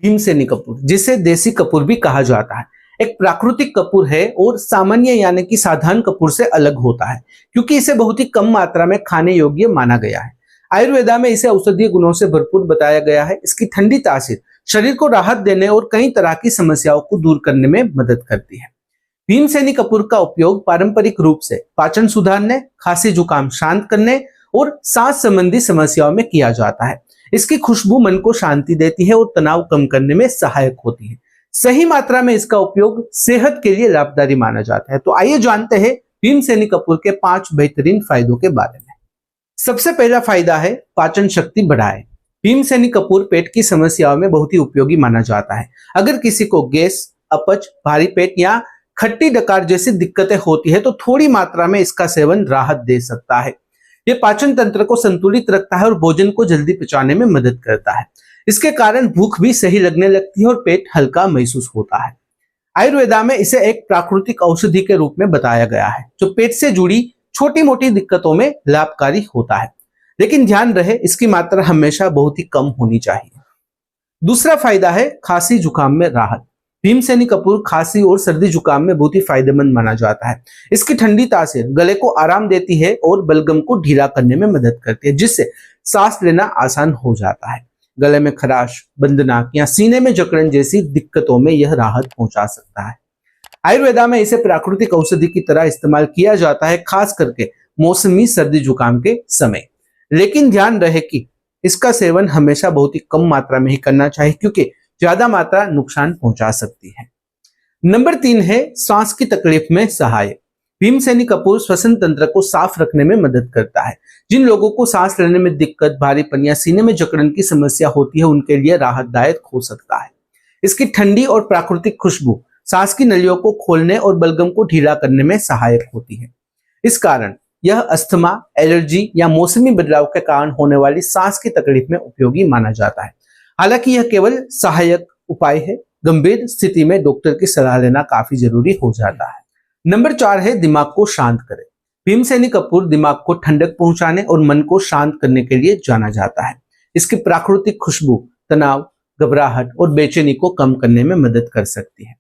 भीमसेनी कपूर, जिसे देसी कपूर भी कहा जाता है, एक प्राकृतिक कपूर है और सामान्य यानी कि साधारण कपूर से अलग होता है क्योंकि इसे बहुत ही कम मात्रा में खाने योग्य माना गया है। आयुर्वेदा में इसे औषधीय गुणों से भरपूर बताया गया है। इसकी ठंडी तासीर शरीर को राहत देने और कई तरह की समस्याओं को दूर करने में मदद करती है। भीमसेनी कपूर का उपयोग पारंपरिक रूप से पाचन सुधारने, खांसी जुकाम शांत करने और सांस संबंधी समस्याओं में किया जाता है। इसकी खुशबू मन को शांति देती है और तनाव कम करने में सहायक होती है। सही मात्रा में इसका उपयोग सेहत के लिए लाभकारी माना जाता है। तो आइए जानते हैं भीमसेनी कपूर के 5 बेहतरीन फायदों के बारे में। सबसे पहला फायदा है पाचन शक्ति बढ़ाए। भीमसेनी कपूर पेट की समस्याओं में बहुत ही उपयोगी माना जाता है। अगर किसी को गैस, अपच, भारी पेट या खट्टी डकार जैसी दिक्कतें होती है तो थोड़ी मात्रा में इसका सेवन राहत दे सकता है। यह पाचन तंत्र को संतुलित रखता है और भोजन को जल्दी पचाने में मदद करता है। इसके कारण भूख भी सही लगने लगती है और पेट हल्का महसूस होता है। आयुर्वेदा में इसे एक प्राकृतिक औषधि के रूप में बताया गया है जो पेट से जुड़ी छोटी मोटी दिक्कतों में लाभकारी होता है, लेकिन ध्यान रहे इसकी मात्रा हमेशा बहुत ही कम होनी चाहिए। दूसरा फायदा है खांसी जुकाम में राहत। भीमसेनी कपूर खांसी और सर्दी जुकाम में बहुत ही फायदेमंद माना जाता है। इसकी ठंडी तासीर गले को आराम देती है और बलगम को ढीला करने में मदद करती है, जिससे सांस लेना आसान हो जाता है। गले में खराश, बंद नाक या सीने में जकड़न जैसी दिक्कतों में यह राहत पहुंचा सकता है। आयुर्वेदा में इसे प्राकृतिक औषधि की तरह इस्तेमाल किया जाता है, खास करके मौसमी सर्दी जुकाम के समय। लेकिन ध्यान रहे कि इसका सेवन हमेशा बहुत ही कम मात्रा में ही करना चाहिए क्योंकि ज्यादा मात्रा नुकसान पहुंचा सकती है। नंबर 3 है सांस की तकलीफ में सहायक। भीमसेनी कपूर श्वसन तंत्र को साफ रखने में मदद करता है। जिन लोगों को सांस लेने में दिक्कत, भारीपन या सीने में जकड़न की समस्या होती है उनके लिए राहतदायक हो सकता है। इसकी ठंडी और प्राकृतिक खुशबू सांस की नलियों को खोलने और बलगम को ढीला करने में सहायक होती है। इस कारण यह अस्थमा, एलर्जी या मौसमी बदलाव के कारण होने वाली सांस की तकलीफ में उपयोगी माना जाता है। हालांकि यह केवल सहायक उपाय है, गंभीर स्थिति में डॉक्टर की सलाह लेना काफी जरूरी हो जाता है। नंबर 4 है दिमाग को शांत करे। भीमसेनी कपूर दिमाग को ठंडक पहुंचाने और मन को शांत करने के लिए जाना जाता है। इसकी प्राकृतिक खुशबू तनाव, घबराहट और बेचैनी को कम करने में मदद कर सकती है।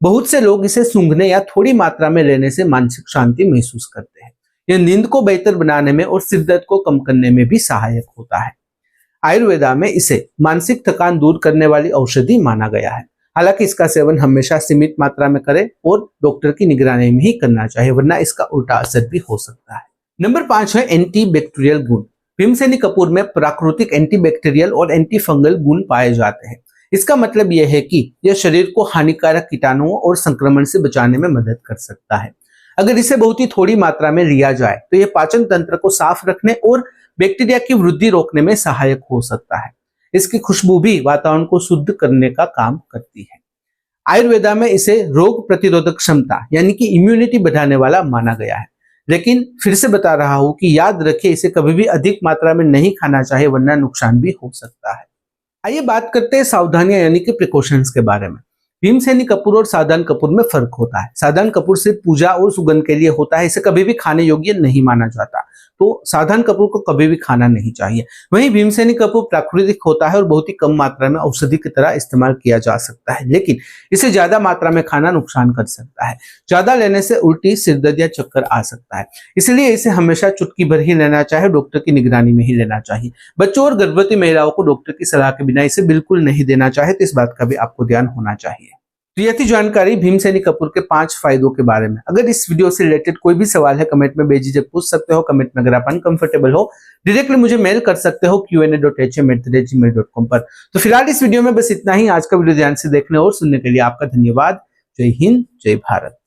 बहुत से लोग इसे सूंघने या थोड़ी मात्रा में लेने से मानसिक शांति महसूस करते हैं। यह नींद को बेहतर बनाने में और सिर दर्द को कम करने में भी सहायक होता है। आयुर्वेदा में इसे मानसिक थकान दूर करने वाली औषधि माना गया है। हालांकि इसका सेवन हमेशा सीमित मात्रा में करें और डॉक्टर की निगरानी में ही करना चाहिए, वरना इसका उल्टा असर भी हो सकता है। नंबर 5 है एंटीबैक्टीरियल गुण। भीमसेनी कपूर में प्राकृतिक एंटीबैक्टीरियल और एंटी फंगल गुण पाए जाते हैं। इसका मतलब यह है कि यह शरीर को हानिकारक कीटाणुओं और संक्रमण से बचाने में मदद कर सकता है। अगर इसे बहुत ही थोड़ी मात्रा में लिया जाए तो यह पाचन तंत्र को साफ रखने और बैक्टीरिया की वृद्धि रोकने में सहायक हो सकता है। इसकी खुशबू भी वातावरण को शुद्ध करने का काम करती है। आयुर्वेदा में इसे रोग प्रतिरोधक क्षमता यानी कि इम्यूनिटी बढ़ाने वाला माना गया है। लेकिन फिर से बता रहा हूं कि याद रखिए इसे कभी भी अधिक मात्रा में नहीं खाना चाहिए, वरना नुकसान भी हो सकता है। आइए बात करते हैं सावधानियां यानी कि प्रिकॉशंस के बारे में। भीमसेनी कपूर और साधारण कपूर में फर्क होता है। साधारण कपूर सिर्फ पूजा और सुगंध के लिए होता है, इसे कभी भी खाने योग्य नहीं माना जाता, तो साधारण कपूर को कभी भी खाना नहीं चाहिए। वहीं भीमसेनी कपूर प्राकृतिक होता है और बहुत ही कम मात्रा में औषधि की तरह इस्तेमाल किया जा सकता है, लेकिन इसे ज्यादा मात्रा में खाना नुकसान कर सकता है। ज्यादा लेने से उल्टी, सिरदर्द या चक्कर आ सकता है, इसलिए इसे हमेशा चुटकी भर ही लेना चाहिए, डॉक्टर की निगरानी में ही लेना चाहिए। बच्चों और गर्भवती महिलाओं को डॉक्टर की सलाह के बिना इसे बिल्कुल नहीं देना चाहिए, तो इस बात का भी आपको ध्यान होना चाहिए। तो यह थी जानकारी भीमसेनी कपूर के 5 फायदों के बारे में। अगर इस वीडियो से रिलेटेड कोई भी सवाल है कमेंट में बेझिझक पूछ सकते हो। कमेंट में अगर आप अनकंफर्टेबल हो डायरेक्टली मुझे मेल कर सकते हो qa.hm@gmail.com पर। तो फिलहाल इस वीडियो में बस इतना ही। आज का वीडियो ध्यान से देखने और सुनने के लिए आपका धन्यवाद। जय हिंद, जय भारत।